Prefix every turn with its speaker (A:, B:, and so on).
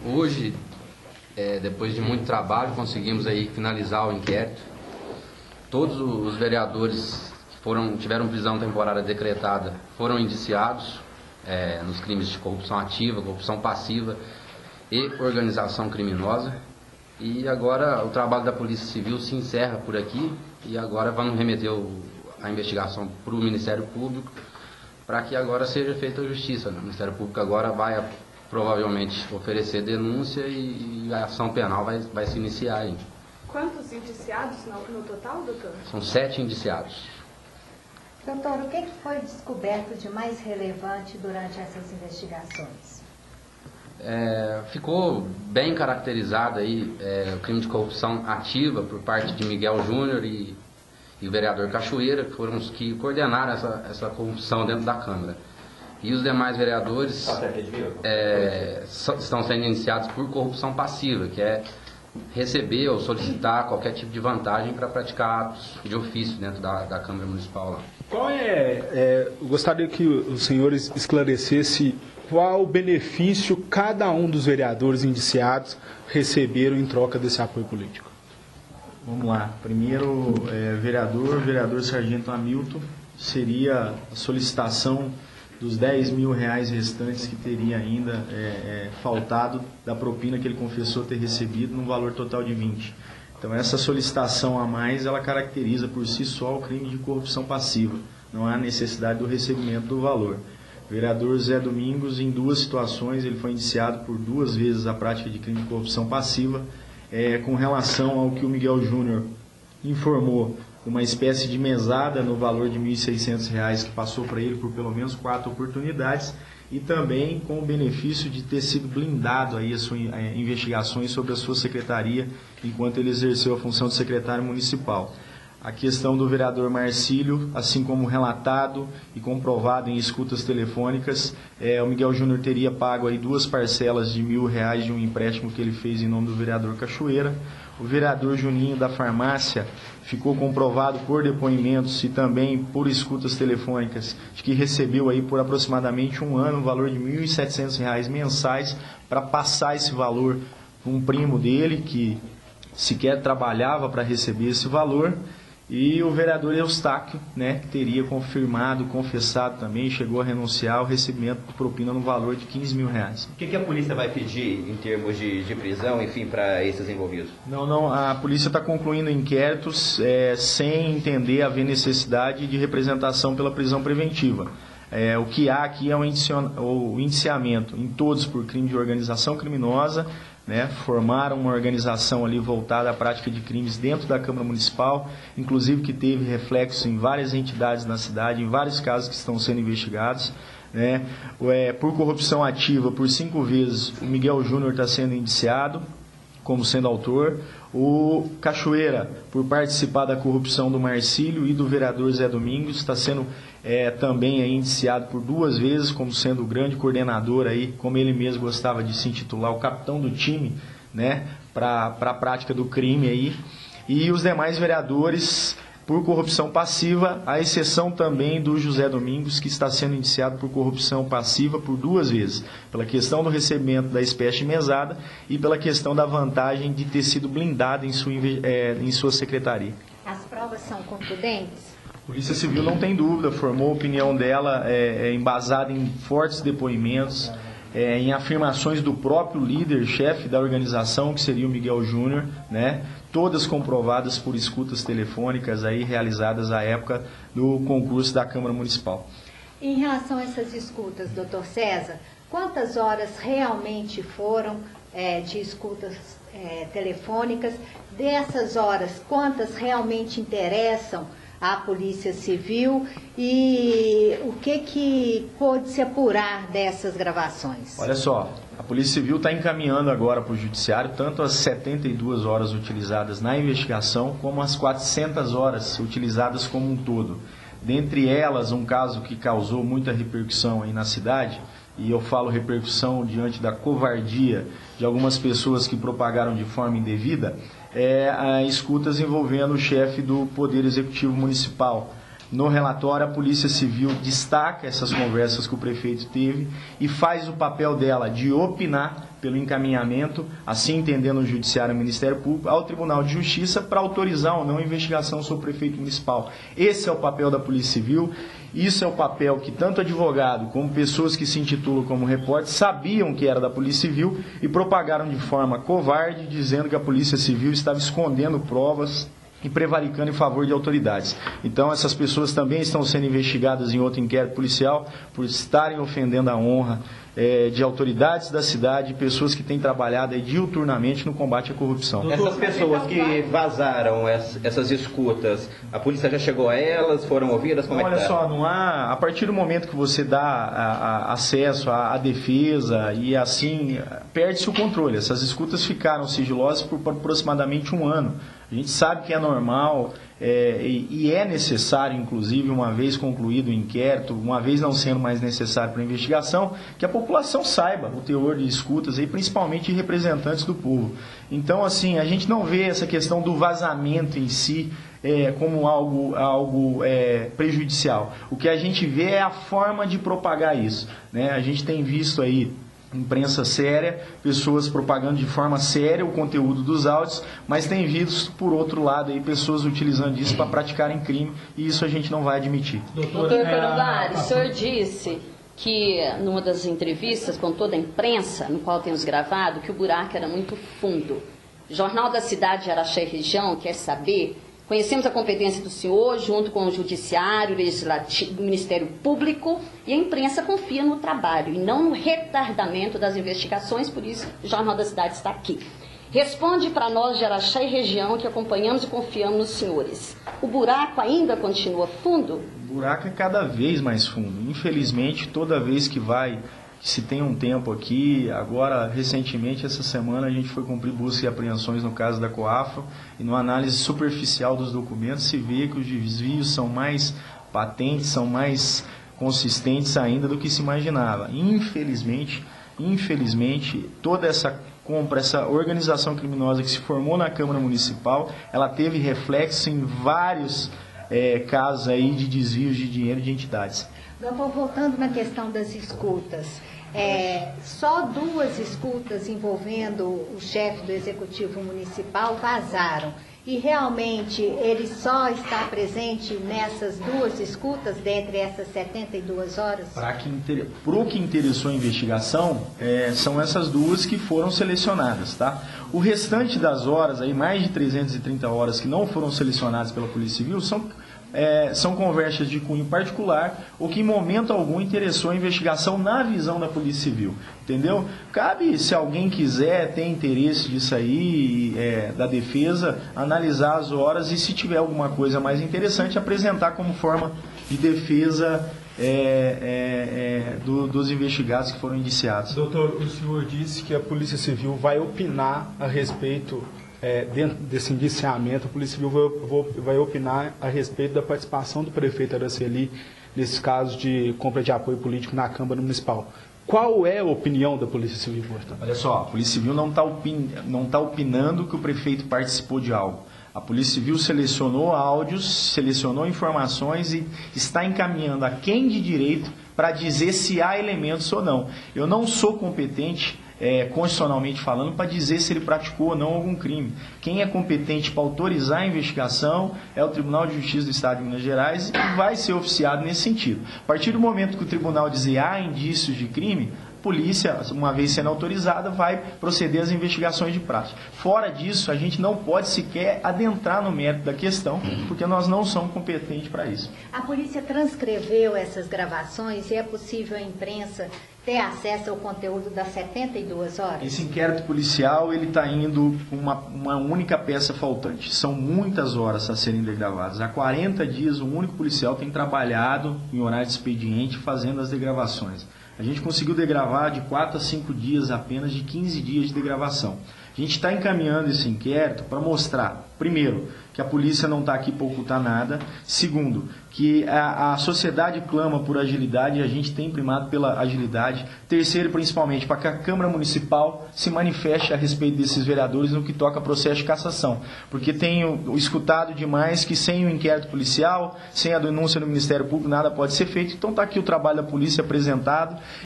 A: Hoje, depois de muito trabalho, conseguimos aí finalizar o inquérito. Todos os vereadores que tiveram prisão temporária decretada foram indiciados nos crimes de corrupção ativa, corrupção passiva e organização criminosa. E agora o trabalho da Polícia Civil se encerra por aqui e agora vamos remeter a investigação para o Ministério Público para que agora seja feita a justiça. O Ministério Público agora vai provavelmente oferecer denúncia e a ação penal vai se iniciar aí.
B: Quantos indiciados no total, doutor?
A: São 7 indiciados.
C: Doutor, o que foi descoberto de mais relevante durante essas investigações?
A: Ficou bem caracterizado aí o crime de corrupção ativa por parte de Miguel Júnior e o vereador Cachoeira, que foram os que coordenaram essa corrupção dentro da Câmara. E os demais vereadores estão sendo iniciados por corrupção passiva, que é receber ou solicitar qualquer tipo de vantagem para praticar atos de ofício dentro da Câmara Municipal lá.
D: Eu gostaria que os senhores esclarecessem qual benefício cada um dos vereadores indiciados receberam em troca desse apoio político.
E: Vamos lá. Primeiro, vereador Sargento Hamilton, seria a solicitação dos R$10.000 restantes que teria ainda faltado da propina que ele confessou ter recebido, num valor total de 20. Então, essa solicitação a mais, ela caracteriza por si só o crime de corrupção passiva. Não há necessidade do recebimento do valor. O vereador Zé Domingos, em 2 situações, ele foi indiciado por 2 vezes a prática de crime de corrupção passiva, com relação ao que o Miguel Júnior informou, uma espécie de mesada no valor de R$1.600 que passou para ele por pelo menos 4 oportunidades, e também com o benefício de ter sido blindado aí as suas investigações sobre a sua secretaria enquanto ele exerceu a função de secretário municipal. A questão do vereador Marcílio, assim como relatado e comprovado em escutas telefônicas, o Miguel Júnior teria pago aí 2 parcelas de R$1.000 de um empréstimo que ele fez em nome do vereador Cachoeira. O vereador Juninho da farmácia ficou comprovado por depoimentos e também por escutas telefônicas de que recebeu aí por aproximadamente 1 ano o valor de R$1.700 mensais para passar esse valor para um primo dele que sequer trabalhava para receber esse valor. E o vereador Eustáquio, que teria confessado também, chegou a renunciar ao recebimento de propina no valor de R$15.000.
F: O que a polícia vai pedir em termos de prisão, enfim, para esses envolvidos?
E: Não, a polícia está concluindo inquéritos sem entender haver necessidade de representação pela prisão preventiva. O que há aqui é o indiciamento em todos por crime de organização criminosa, formaram uma organização ali voltada à prática de crimes dentro da Câmara Municipal, inclusive que teve reflexo em várias entidades na cidade, em vários casos que estão sendo investigados. Por corrupção ativa, por 5 vezes, o Miguel Júnior está sendo indiciado como sendo autor. O Cachoeira, por participar da corrupção do Marcílio e do vereador Zé Domingos, está sendo também indiciado por 2 vezes como sendo o grande coordenador, aí, como ele mesmo gostava de se intitular, o capitão do time, para a prática do crime. Aí. E os demais vereadores por corrupção passiva, à exceção também do José Domingos, que está sendo indiciado por corrupção passiva por 2 vezes, pela questão do recebimento da espécie de mesada e pela questão da vantagem de ter sido blindado em sua secretaria.
C: As provas são concludentes?
E: A Polícia Civil não tem dúvida, formou a opinião dela embasada em fortes depoimentos, em afirmações do próprio líder, chefe da organização, que seria o Miguel Júnior, todas comprovadas por escutas telefônicas aí realizadas à época do concurso da Câmara Municipal.
C: Em relação a essas escutas, doutor César, quantas horas realmente foram de escutas telefônicas? Dessas horas, quantas realmente interessam à Polícia Civil e o que pôde se apurar dessas gravações?
E: Olha só, a Polícia Civil está encaminhando agora para o Judiciário tanto as 72 horas utilizadas na investigação como as 400 horas utilizadas como um todo. Dentre elas, um caso que causou muita repercussão aí na cidade, e eu falo repercussão diante da covardia de algumas pessoas que propagaram de forma indevida, escutas envolvendo o chefe do Poder Executivo Municipal. No relatório, a Polícia Civil destaca essas conversas que o prefeito teve e faz o papel dela de opinar pelo encaminhamento, assim entendendo o Judiciário e o Ministério Público, ao Tribunal de Justiça para autorizar ou não a investigação sobre o prefeito municipal. Esse é o papel da Polícia Civil, isso é o papel que tanto advogado como pessoas que se intitulam como repórteres sabiam que era da Polícia Civil e propagaram de forma covarde, dizendo que a Polícia Civil estava escondendo provas e prevaricando em favor de autoridades. Então essas pessoas também estão sendo investigadas em outro inquérito policial por estarem ofendendo a honra de autoridades da cidade, pessoas que têm trabalhado aí diuturnamente no combate à corrupção.
F: Essas pessoas que vazaram essas escutas, a polícia já chegou a elas, foram ouvidas? Como
E: Olha
F: é que tá?
E: só, não há, a partir do momento que você dá acesso à defesa e assim, perde-se o controle. Essas escutas ficaram sigilosas por aproximadamente 1 ano. A gente sabe que é normal e é necessário, inclusive, uma vez concluído o inquérito, uma vez não sendo mais necessário para a investigação, que a população saiba o teor de escutas, aí, principalmente de representantes do povo. Então, assim, a gente não vê essa questão do vazamento em si como algo prejudicial. O que a gente vê é a forma de propagar isso, né? A gente tem visto aí imprensa séria, pessoas propagando de forma séria o conteúdo dos áudios, mas tem visto, por outro lado, aí, pessoas utilizando isso para praticarem crime, e isso a gente não vai admitir.
G: Doutor Coronari, o senhor disse que, numa das entrevistas com toda a imprensa, no qual temos gravado, que o buraco era muito fundo. O Jornal da Cidade de Araxá e Região quer saber, conhecemos a competência do senhor, junto com o Judiciário, o Legislativo, o Ministério Público, e a imprensa confia no trabalho e não no retardamento das investigações, por isso o Jornal da Cidade está aqui. Responde para nós de Araxá e Região, que acompanhamos e confiamos nos senhores. O buraco ainda continua fundo?
E: O buraco é cada vez mais fundo. Infelizmente, toda vez que se tem um tempo aqui, agora, recentemente, essa semana, a gente foi cumprir busca e apreensões no caso da Coafro, e numa análise superficial dos documentos se vê que os desvios são mais patentes, são mais consistentes ainda do que se imaginava. Infelizmente, toda essa compra, essa organização criminosa que se formou na Câmara Municipal, ela teve reflexo em vários casos aí de desvios de dinheiro de entidades.
C: Doutor, voltando na questão das escutas, só 2 escutas envolvendo o chefe do Executivo Municipal vazaram. E realmente ele só está presente nessas 2 escutas, dentre essas 72 horas?
E: Para o que interessou a investigação, são essas 2 que foram selecionadas, tá? O restante das horas, aí, mais de 330 horas que não foram selecionadas pela Polícia Civil, são conversas de cunho particular, o que em momento algum interessou a investigação na visão da Polícia Civil, entendeu? Cabe, se alguém quiser, ter interesse disso aí, da defesa, analisar as horas e, se tiver alguma coisa mais interessante, apresentar como forma de defesa dos investigados que foram indiciados.
D: Doutor, o senhor disse que a Polícia Civil vai opinar a respeito, dentro desse indiciamento, a Polícia Civil vai opinar a respeito da participação do prefeito Araceli nesses casos de compra de apoio político na Câmara Municipal. Qual é a opinião da Polícia Civil, portanto?
E: Olha só, a Polícia Civil não está opinando que o prefeito participou de algo. A Polícia Civil selecionou áudios, selecionou informações e está encaminhando a quem de direito para dizer se há elementos ou não. Eu não sou competente, constitucionalmente falando, para dizer se ele praticou ou não algum crime. Quem é competente para autorizar a investigação é o Tribunal de Justiça do Estado de Minas Gerais e vai ser oficiado nesse sentido. A partir do momento que o tribunal dizer há indícios de crime, a polícia, uma vez sendo autorizada, vai proceder às investigações de prática. Fora disso, a gente não pode sequer adentrar no mérito da questão, porque nós não somos competentes para isso.
C: A polícia transcreveu essas gravações e é possível a imprensa ter acesso ao conteúdo das 72 horas?
E: Esse inquérito policial ele está indo com uma única peça faltante. São muitas horas a serem degravadas. Há 40 dias, um único policial tem trabalhado em horário de expediente fazendo as degravações. A gente conseguiu degravar de 4 a 5 dias apenas, de 15 dias de degravação. A gente está encaminhando esse inquérito para mostrar, primeiro, que a polícia não está aqui para ocultar nada. Segundo, que a sociedade clama por agilidade e a gente tem primado pela agilidade. Terceiro, principalmente, para que a Câmara Municipal se manifeste a respeito desses vereadores no que toca a processo de cassação. Porque tenho escutado demais que sem o inquérito policial, sem a denúncia do Ministério Público, nada pode ser feito. Então está aqui o trabalho da polícia apresentado